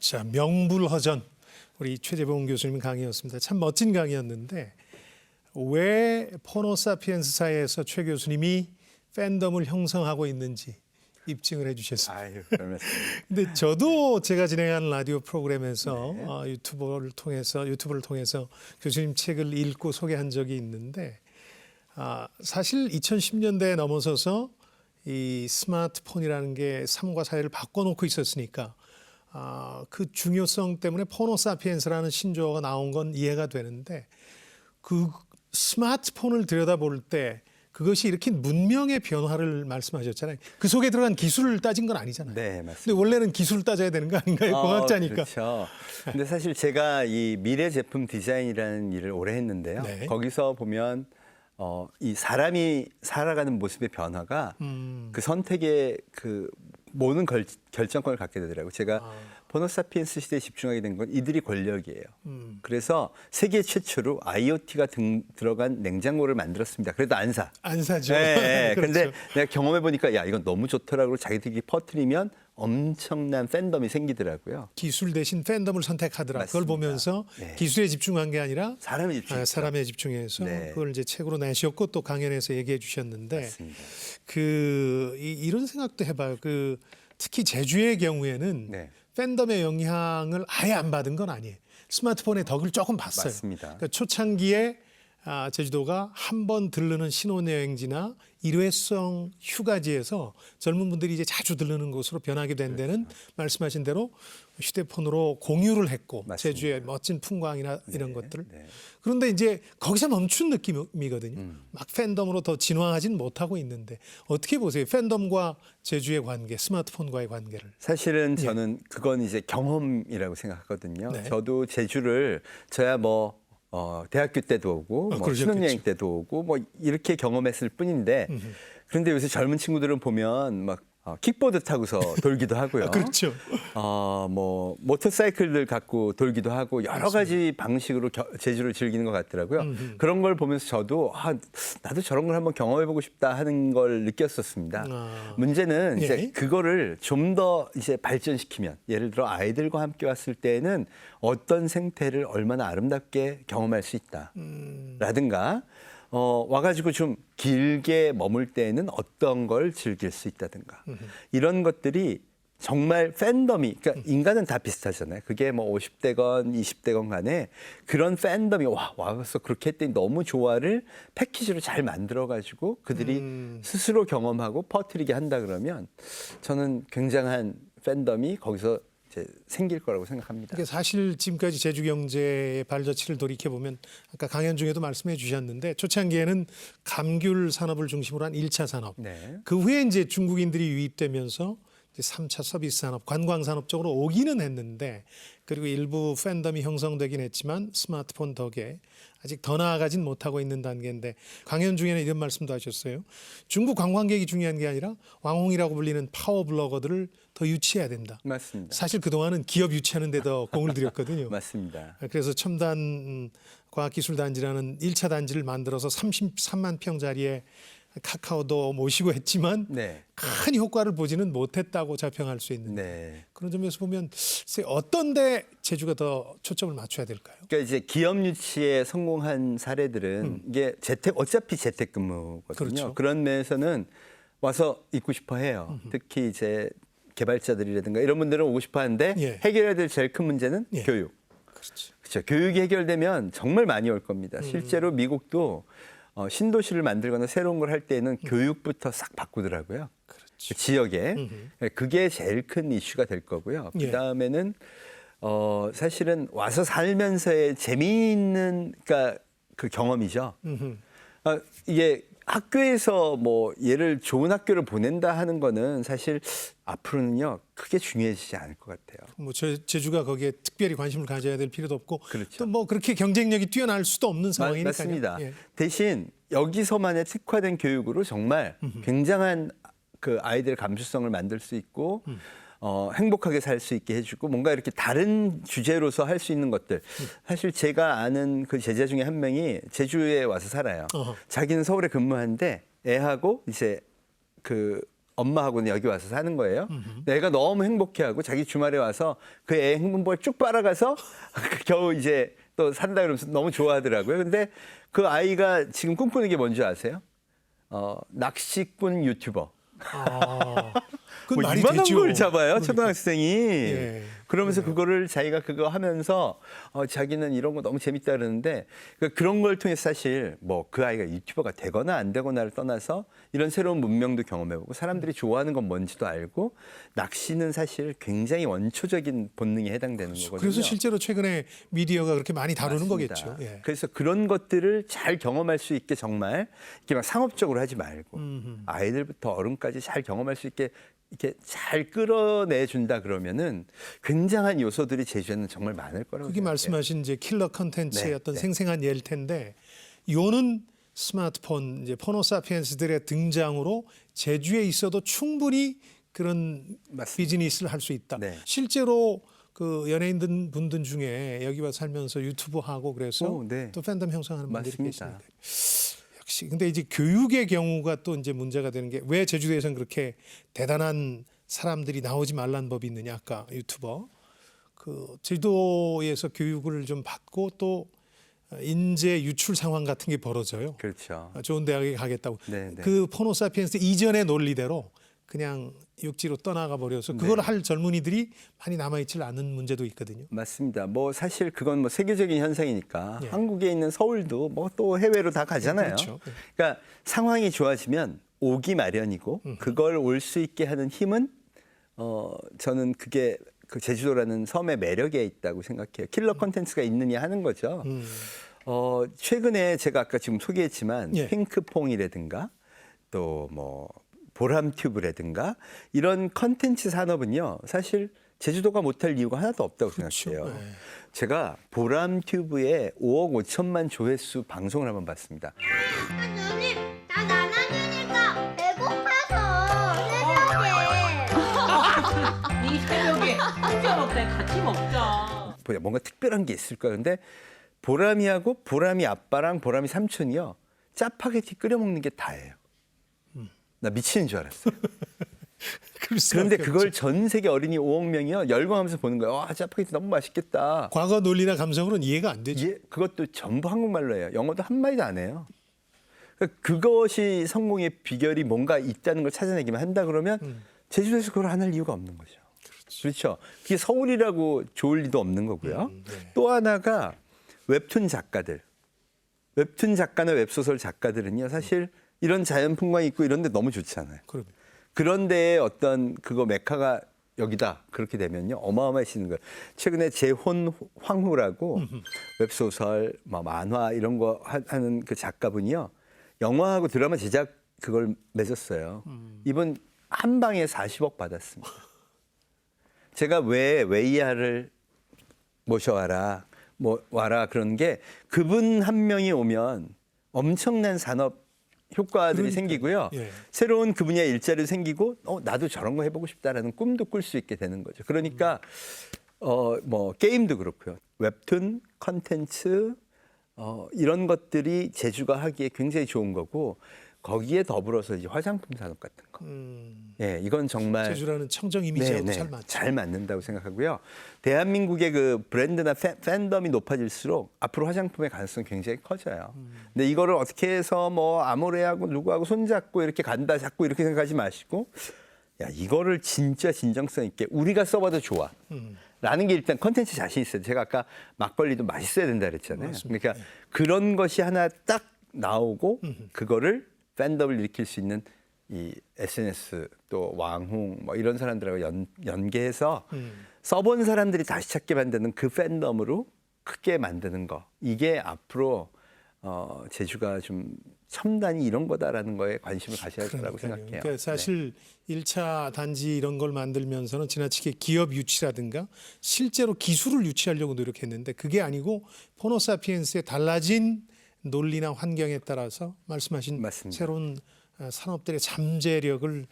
자, 명불허전 우리 최재봉 교수님 강의였습니다. 참 멋진 강의였는데 왜 포노사피엔스사에서 최 교수님이 팬덤을 형성하고 있는지 입증을 해주셨습니다. 아유, 별말씀. 근데 저도 제가 진행한 라디오 프로그램에서 네. 유튜브를 통해서 교수님 책을 읽고 소개한 적이 있는데 사실 2010년대에 넘어서서 이 스마트폰이라는 게 삶과 사회를 바꿔놓고 있었으니까 그 중요성 때문에 포노사피엔스라는 신조어가 나온 건 이해가 되는데 그 스마트폰을 들여다볼 때 그것이 일으킨 문명의 변화를 말씀하셨잖아요. 그 속에 들어간 기술을 따진 건 아니잖아요. 네, 맞습니다. 근데 원래는 기술을 따져야 되는 거 아닌가요? 공학자니까. 그렇죠. 근데 사실 제가 이 미래 제품 디자인이라는 일을 오래 했는데요. 네. 거기서 보면 이 사람이 살아가는 모습의 변화가 그 선택의 그 모든 결정권을 갖게 되더라고요. 제가 포노사피엔스 시대에 집중하게 된 건 이들이 권력이에요. 그래서 세계 최초로 IoT가 들어간 냉장고를 만들었습니다. 그래도 안 사. 안 사죠. 네, 그렇죠. 근데 내가 경험해 보니까 야 이건 너무 좋더라고 자기들이 퍼뜨리면 엄청난 팬덤이 생기더라고요. 기술 대신 팬덤을 선택하더라. 그걸 맞습니다. 보면서 네. 기술에 집중한 게 아니라 사람에 집중했죠. 사람에 집중해서 네. 그걸 이제 책으로 내셨고 또 강연에서 얘기해 주셨는데 맞습니다. 이런 생각도 해봐요. 특히 제주의 경우에는 네. 팬덤의 영향을 아예 안 받은 건 아니에요. 스마트폰의 덕을 조금 봤어요. 맞습니다. 그러니까 초창기에 제주도가 한 번 들르는 신혼여행지나 일회성 휴가지에서 젊은 분들이 이제 자주 들르는 곳으로 변하게 된 데는 말씀하신 대로 휴대폰으로 공유를 했고 맞습니다. 제주의 멋진 풍광이나 이런 것들. 네. 그런데 이제 거기서 멈춘 느낌이거든요. 막 팬덤으로 더 진화하진 못하고 있는데 어떻게 보세요? 팬덤과 제주의 관계, 스마트폰과의 관계를. 사실은 저는 그건 이제 경험이라고 생각하거든요. 네. 저도 제주를 저야 뭐 대학교 때도 오고 뭐 그러셨겠죠. 신혼여행 때도 오고 뭐 이렇게 경험했을 뿐인데 그런데 요새 젊은 친구들은 보면 막 킥보드 타고서 돌기도 하고요. 그렇죠. 뭐 모터사이클들 갖고 돌기도 하고 여러 가지 방식으로 제주를 즐기는 것 같더라고요. 그런 걸 보면서 저도 나도 저런 걸 한번 경험해보고 싶다 하는 걸 느꼈었습니다. 문제는 이제 예. 그거를 좀 더 이제 발전시키면 예를 들어 아이들과 함께 왔을 때는 어떤 생태를 얼마나 아름답게 경험할 수 있다라든가 와가지고 좀 길게 머물 때에는 어떤 걸 즐길 수 있다든가 이런 것들이 정말 팬덤이 그러니까 인간은 다 비슷하잖아요. 그게 뭐 50대건 20대건 간에 그런 팬덤이 와서 그렇게 했더니 너무 좋아를 패키지로 잘 만들어가지고 그들이 스스로 경험하고 퍼뜨리게 한다 그러면 저는 굉장한 팬덤이 거기서 이제 생길 거라고 생각합니다. 그러니까 사실 지금까지 제주 경제의 발자취를 돌이켜 보면 아까 강연 중에도 말씀해 주셨는데 초창기에는 감귤 산업을 중심으로 한 1차 산업. 네. 그 후에 이제 중국인들이 유입되면서 이제 3차 서비스 산업, 관광 산업 쪽으로 오기는 했는데 그리고 일부 팬덤이 형성되긴 했지만 스마트폰 덕에 아직 더 나아가진 못하고 있는 단계인데 강연 중에는 이런 말씀도 하셨어요. 중국 관광객이 중요한 게 아니라 왕홍이라고 불리는 파워 블로거들을 더 유치해야 된다. 맞습니다. 사실 그동안은 기업 유치하는 데 더 공을 들였거든요. 맞습니다. 그래서 첨단 과학기술단지라는 1차 단지를 만들어서 33만 평짜리의 카카오도 모시고 했지만 네. 큰 효과를 보지는 못했다고 자평할 수 있는데 네. 그런 점에서 보면 어떤 데 제주가 더 초점을 맞춰야 될까요? 그러니까 이제 기업 유치에 성공한 사례들은 이게 어차피 재택근무거든요. 그렇죠. 그런 면에서는 와서 있고 싶어 해요. 특히 이제 개발자들이라든가 이런 분들은 오고 싶어 하는데 예. 해결해야 될 제일 큰 문제는 예. 교육. 그렇죠. 그렇죠. 교육이 해결되면 정말 많이 올 겁니다. 실제로 미국도 신도시를 만들거나 새로운 걸 할 때는 교육부터 싹 바꾸더라고요. 그렇죠. 그 지역에. 그게 제일 큰 이슈가 될 거고요. 예. 그다음에는 사실은 와서 살면서의 재미있는 그러니까 그 경험이죠. 이게 학교에서 뭐 얘를 좋은 학교를 보낸다 하는 거는 사실 앞으로는요 크게 중요해지지 않을 것 같아요. 뭐 제주가 거기에 특별히 관심을 가져야 될 필요도 없고 그렇죠. 또 뭐 그렇게 경쟁력이 뛰어날 수도 없는 상황이니까요. 맞습니다. 예. 대신 여기서만의 특화된 교육으로 정말 굉장한 그 아이들의 감수성을 만들 수 있고 행복하게 살 수 있게 해주고 뭔가 이렇게 다른 주제로서 할 수 있는 것들. 사실 제가 아는 그 제자 중에 한 명이 제주에 와서 살아요. 자기는 서울에 근무하는데 애하고 이제 그 엄마하고는 여기 와서 사는 거예요. 애가 너무 행복해하고 자기 주말에 와서 그 애 행복을 쭉 빨아가서 겨우 이제 또 산다 그러면서 너무 좋아하더라고요. 근데 그 아이가 지금 꿈꾸는 게 뭔지 아세요? 낚시꾼 유튜버. 그건 뭐 말이 이만한 되죠. 걸 잡아요, 그러니까. 초등학생이. 예. 그러면서 그거를 자기가 그거 하면서 자기는 이런 거 너무 재밌다 그러는데 그런 걸 통해서 사실 뭐 그 아이가 유튜버가 되거나 안 되거나를 떠나서 이런 새로운 문명도 경험해보고 사람들이 좋아하는 건 뭔지도 알고 낚시는 사실 굉장히 원초적인 본능에 해당되는 거거든요. 그래서 실제로 최근에 미디어가 그렇게 많이 다루는 맞습니다. 거겠죠. 예. 그래서 그런 것들을 잘 경험할 수 있게 정말 이렇게 막 상업적으로 하지 말고 아이들부터 어른까지 잘 경험할 수 있게 이렇게 잘 끌어내 준다 그러면은 굉장한 요소들이 제주에는 정말 많을 거라고 그게 생각해요. 말씀하신 이제 킬러 컨텐츠의 네, 어떤 네. 생생한 예일 텐데 요는 스마트폰 이제 포노사피엔스들의 등장으로 제주에 있어도 충분히 그런 맞습니다. 비즈니스를 할 수 있다. 네. 실제로 그 연예인 분들 중에 여기 와 살면서 유튜브 하고 그래서 오, 네. 또 팬덤 형성하는 분들이 맞습니다. 계시니까. 역시 근데 이제 교육의 경우가 또 이제 문제가 되는 게 왜 제주도에서는 그렇게 대단한 사람들이 나오지 말란 법이 있느냐 아까 유튜버 그 제주도에서 교육을 좀 받고 또 인재 유출 상황 같은 게 벌어져요. 그렇죠. 좋은 대학에 가겠다고. 네, 네. 그 포노사피엔스 이전의 논리대로 그냥 육지로 떠나가 버려서 그걸 네. 할 젊은이들이 많이 남아있질 않은 문제도 있거든요. 맞습니다. 뭐 사실 그건 뭐 세계적인 현상이니까 예. 한국에 있는 서울도 뭐 또 해외로 다 가잖아요. 그렇죠. 예. 그러니까 상황이 좋아지면 오기 마련이고 그걸 올 수 있게 하는 힘은 저는 그게 그 제주도라는 섬의 매력에 있다고 생각해요. 킬러 콘텐츠가 있느냐 하는 거죠. 최근에 제가 아까 지금 소개했지만 예. 핑크퐁이라든가 또 뭐 보람 튜브라든가 이런 컨텐츠 산업은요. 사실 제주도가 못할 이유가 하나도 없다고 그렇죠. 생각해요. 네. 제가 보람 튜브의 5억 5천만 조회수 방송을 한번 봤습니다. 누님, 나 나눠주니까 배고파서 새벽에. 이 새벽에 혼자 먹자 같이 먹자. 뭔가 특별한 게 있을 거예요. 근데 보람이하고 보람이 아빠랑 보람이 삼촌이요. 짜파게티 끓여 먹는 게 다예요. 나 미치는 줄 알았어요. 그럴 수밖에 그런데 없죠. 그걸 전 세계 어린이 5억 명이요. 열광하면서 보는 거예요. 와, 짜파게티 너무 맛있겠다. 과거 논리나 감성으로는 이해가 안 되죠. 그것도 전부 한국말로 해요. 영어도 한마디도 안 해요. 그러니까 그것이 성공의 비결이 뭔가 있다는 걸 찾아내기만 한다 그러면 제주도에서 그걸 안 할 이유가 없는 거죠. 그렇죠. 그게 서울이라고 좋을 리도 없는 거고요. 네. 또 하나가 웹툰 작가들. 웹툰 작가나 웹소설 작가들은요. 사실 이런 자연 풍광이 있고 이런 데 너무 좋잖아요. 그럼 그런데 어떤 그거 메카가 여기다 그렇게 되면요 어마어마해지는 거예요. 최근에 재혼 황후라고 웹소설, 뭐 만화 이런 거 하는 그 작가분이요 영화하고 드라마 제작 그걸 맺었어요. 이분 한 방에 40억 받았습니다. 제가 왜 웨이야를 모셔와라, 뭐 와라 그런 게 그분 한 명이 오면 엄청난 산업 효과들이 그러니까요. 생기고요. 예. 새로운 그 분야의 일자리도 생기고 나도 저런 거 해보고 싶다라는 꿈도 꿀 수 있게 되는 거죠. 그러니까 뭐 게임도 그렇고요. 웹툰, 컨텐츠 이런 것들이 제주가 하기에 굉장히 좋은 거고 거기에 더불어서 이제 화장품 산업 같은 거. 예, 이건 정말 제주라는 청정 이미지하고 네, 잘 맞죠. 잘 맞는다고 생각하고요. 대한민국의 그 브랜드나 팬덤이 높아질수록 앞으로 화장품의 가능성이 굉장히 커져요. 근데 이거를 어떻게 해서 뭐 아모레하고 누구하고 손잡고 이렇게 간다 자꾸 이렇게 생각하지 마시고 야 이거를 진짜 진정성 있게 우리가 써봐도 좋아. 라는 게 일단 컨텐츠 자신 있어요. 제가 아까 막걸리도 맛있어야 된다 그랬잖아요. 맞습니다. 그러니까 그런 것이 하나 딱 나오고 그거를 팬덤을 일으킬 수 있는 이 SNS 또 왕홍 뭐 이런 사람들하고 연계해서 써본 사람들이 다시 찾게 만드는 그 팬덤으로 크게 만드는 거 이게 앞으로 제주가 좀 첨단이 이런 거다라는 거에 관심을 가셔야 할 거라고 그러니까요. 생각해요. 그러니까 사실 1차 단지 이런 걸 만들면서는 지나치게 기업 유치라든가 실제로 기술을 유치하려고 노력했는데 그게 아니고 포노사피엔스의 달라진 논리나 환경에 따라서 말씀하신 맞습니다. 새로운 산업들의 잠재력을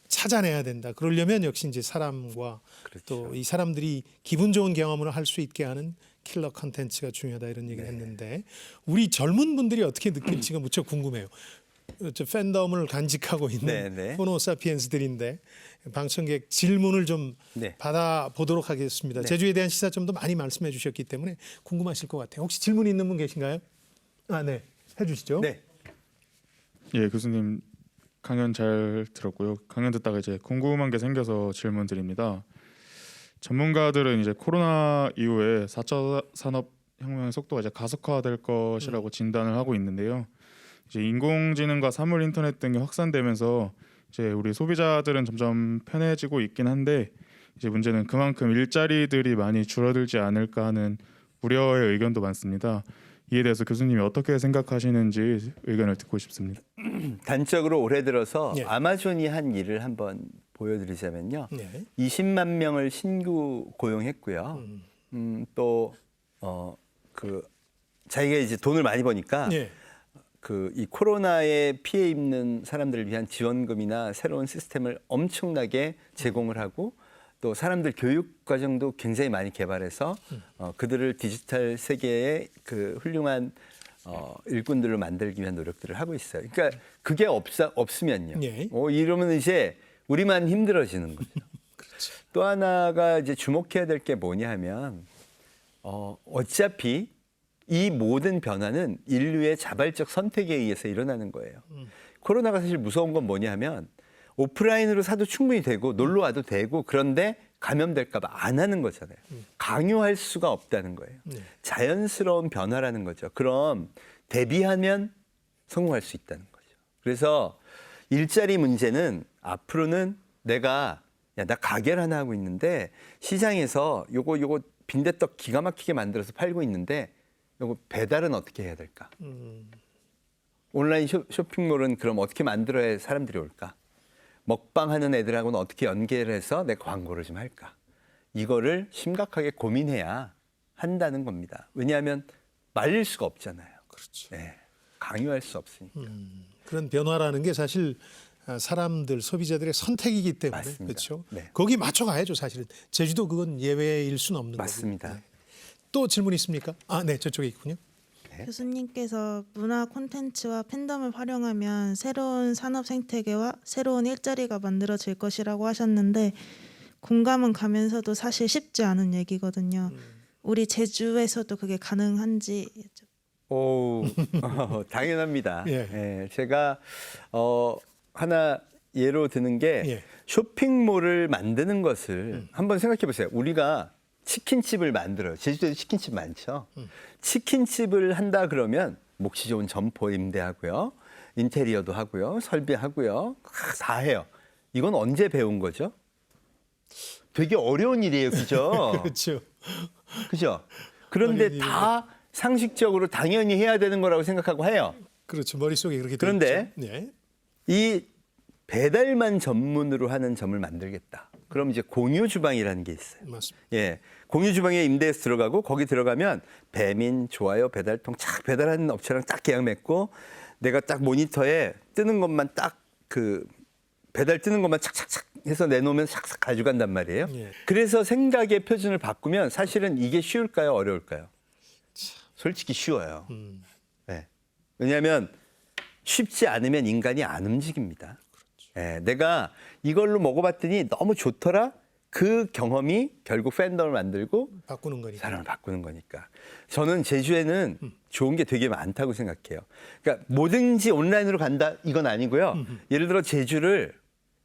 찾아내야 된다. 그러려면 역시 이제 사람과 그렇죠. 또 이 사람들이 기분 좋은 경험을 할 수 있게 하는 킬러 컨텐츠가 중요하다 이런 네. 얘기를 했는데 우리 젊은 분들이 어떻게 느낄지가 무척 궁금해요. 저 팬덤을 간직하고 있는 네, 네. 호모사피엔스들인데 방청객 질문을 좀 네. 받아보도록 하겠습니다. 네. 제주에 대한 시사점도 많이 말씀해 주셨기 때문에 궁금하실 것 같아요. 혹시 질문 있는 분 계신가요? 아, 네. 해주시죠. 네. 예, 교수님 강연 잘 들었고요. 강연 듣다가 이제 궁금한 게 생겨서 질문 드립니다. 전문가들은 이제 코로나 이후에 4차 산업혁명의 속도가 이제 가속화될 것이라고 진단을 하고 있는데요. 이제 인공지능과 사물 인터넷 등이 확산되면서 이제 우리 소비자들은 점점 편해지고 있긴 한데 이제 문제는 그만큼 일자리들이 많이 줄어들지 않을까 하는 우려의 의견도 많습니다. 이에 대해서 교수님이 어떻게 생각하시는지 의견을 듣고 싶습니다. 단적으로 올해 들어서 예. 아마존이 한 일을 한번 보여드리자면요. 네. 20만 명을 신규 고용했고요. 또 그 자기가 이제 돈을 많이 버니까 예. 그 이 코로나에 피해 입는 사람들을 위한 지원금이나 새로운 시스템을 엄청나게 제공을 하고 또 사람들 교육 과정도 굉장히 많이 개발해서 그들을 디지털 세계의 그 훌륭한 일꾼들로 만들기 위한 노력들을 하고 있어요. 그러니까 그게 없으면요. 예. 이러면 이제 우리만 힘들어지는 거죠. 그렇죠. 또 하나가 이제 주목해야 될 게 뭐냐 하면 어차피 이 모든 변화는 인류의 자발적 선택에 의해서 일어나는 거예요. 코로나가 사실 무서운 건 뭐냐 하면 오프라인으로 사도 충분히 되고 놀러 와도 되고 그런데 감염될까 봐 안 하는 거잖아요. 강요할 수가 없다는 거예요. 자연스러운 변화라는 거죠. 그럼 대비하면 성공할 수 있다는 거죠. 그래서 일자리 문제는 앞으로는 내가 나 가게를 하나 하고 있는데 시장에서 요거 빈대떡 기가 막히게 만들어서 팔고 있는데 요거 배달은 어떻게 해야 될까? 온라인 쇼핑몰은 그럼 어떻게 만들어야 사람들이 올까? 먹방하는 애들하고는 어떻게 연계를 해서 내 광고를 좀 할까? 이거를 심각하게 고민해야 한다는 겁니다. 왜냐하면 말릴 수가 없잖아요. 그렇죠. 네, 강요할 수 없으니까. 그런 변화라는 게 사실 사람들 소비자들의 선택이기 때문에 맞습니다. 그렇죠. 네. 거기 맞춰가야죠. 사실은 제주도 그건 예외일 수는 없는 맞습니다. 거고. 네. 또 질문 있습니까? 아, 네, 저쪽에 있군요. 교수님께서 문화 콘텐츠와 팬덤을 활용하면 새로운 산업 생태계와 새로운 일자리가 만들어질 것이라고 하셨는데 공감은 가면서도 사실 쉽지 않은 얘기거든요. 우리 제주에서도 그게 가능한지 오, 당연합니다. 예. 예, 제가 하나 예로 드는 게 예. 쇼핑몰을 만드는 것을 한번 생각해 보세요. 우리가 치킨집을 만들어요. 제주도에 치킨집 많죠. 치킨집을 한다 그러면 몫이 좋은 점포 임대하고요. 인테리어도 하고요. 설비하고요. 다 해요. 이건 언제 배운 거죠? 되게 어려운 일이에요. 그죠? 그렇죠. 그죠? 그런데 어려운 다 상식적으로 당연히 해야 되는 거라고 생각하고 해요. 그렇죠. 머릿속에 그렇게 돼 그런데 있죠. 네. 이 배달만 전문으로 하는 점을 만들겠다. 그럼 이제 공유 주방이라는 게 있어요. 맞습니다. 예, 공유 주방에 임대해서 들어가고 거기 들어가면 배민, 좋아요, 배달통 착 배달하는 업체랑 딱 계약 맺고 내가 딱 모니터에 뜨는 것만 딱 그 배달 뜨는 것만 착착착 해서 내놓으면 싹싹 가져간단 말이에요. 예. 그래서 생각의 표준을 바꾸면 사실은 이게 쉬울까요, 어려울까요? 솔직히 쉬워요. 네. 왜냐하면 쉽지 않으면 인간이 안 움직입니다. 예, 내가 이걸로 먹어봤더니 너무 좋더라. 그 경험이 결국 팬덤을 만들고 바꾸는 거니까. 사람을 바꾸는 거니까. 저는 제주에는 좋은 게 되게 많다고 생각해요. 그러니까 뭐든지 온라인으로 간다 이건 아니고요. 예를 들어 제주를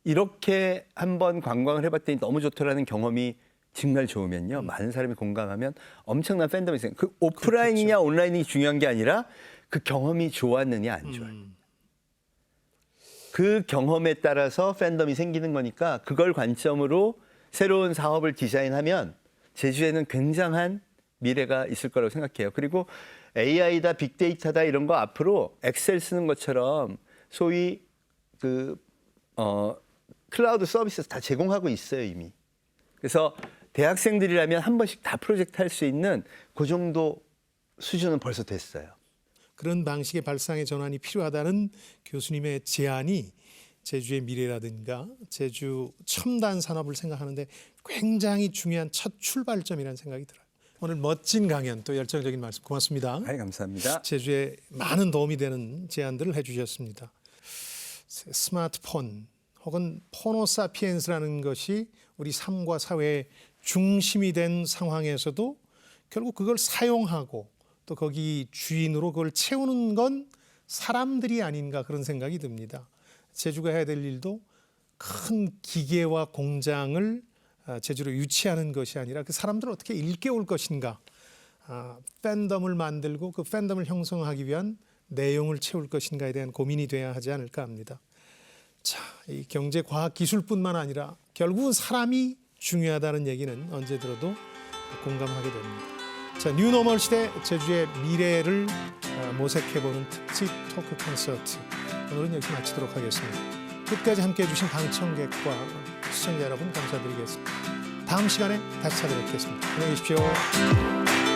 이렇게 한번 관광을 해봤더니 너무 좋더라는 경험이 정말 좋으면요. 많은 사람이 공감하면 엄청난 팬덤이 생겨요. 그 오프라인이냐 온라인이 중요한 게 아니라 그 경험이 좋았느냐 안 좋아요. 그 경험에 따라서 팬덤이 생기는 거니까 그걸 관점으로 새로운 사업을 디자인하면 제주에는 굉장한 미래가 있을 거라고 생각해요. 그리고 AI다, 빅데이터다 이런 거 앞으로 엑셀 쓰는 것처럼 소위 클라우드 서비스 다 제공하고 있어요 이미. 그래서 대학생들이라면 한 번씩 다 프로젝트 할 수 있는 그 정도 수준은 벌써 됐어요. 그런 방식의 발상의 전환이 필요하다는 교수님의 제안이 제주의 미래라든가 제주 첨단 산업을 생각하는데 굉장히 중요한 첫 출발점이라는 생각이 들어요. 오늘 멋진 강연 또 열정적인 말씀 고맙습니다. 감사합니다. 제주에 많은 도움이 되는 제안들을 해주셨습니다. 스마트폰 혹은 포노사피엔스라는 것이 우리 삶과 사회의 중심이 된 상황에서도 결국 그걸 사용하고 또 거기 주인으로 그걸 채우는 건 사람들이 아닌가 그런 생각이 듭니다. 제주가 해야 될 일도 큰 기계와 공장을 제주로 유치하는 것이 아니라 그 사람들을 어떻게 일깨울 것인가, 팬덤을 만들고 그 팬덤을 형성하기 위한 내용을 채울 것인가에 대한 고민이 돼야 하지 않을까 합니다. 자, 이 경제, 과학, 기술뿐만 아니라 결국은 사람이 중요하다는 얘기는 언제 들어도 공감하게 됩니다. 자, 뉴노멀 시대 제주의 미래를 모색해보는 특집 토크 콘서트, 오늘은 여기서 마치도록 하겠습니다. 끝까지 함께해 주신 방청객과 시청자 여러분 감사드리겠습니다. 다음 시간에 다시 찾아뵙겠습니다. 안녕히 계십시오.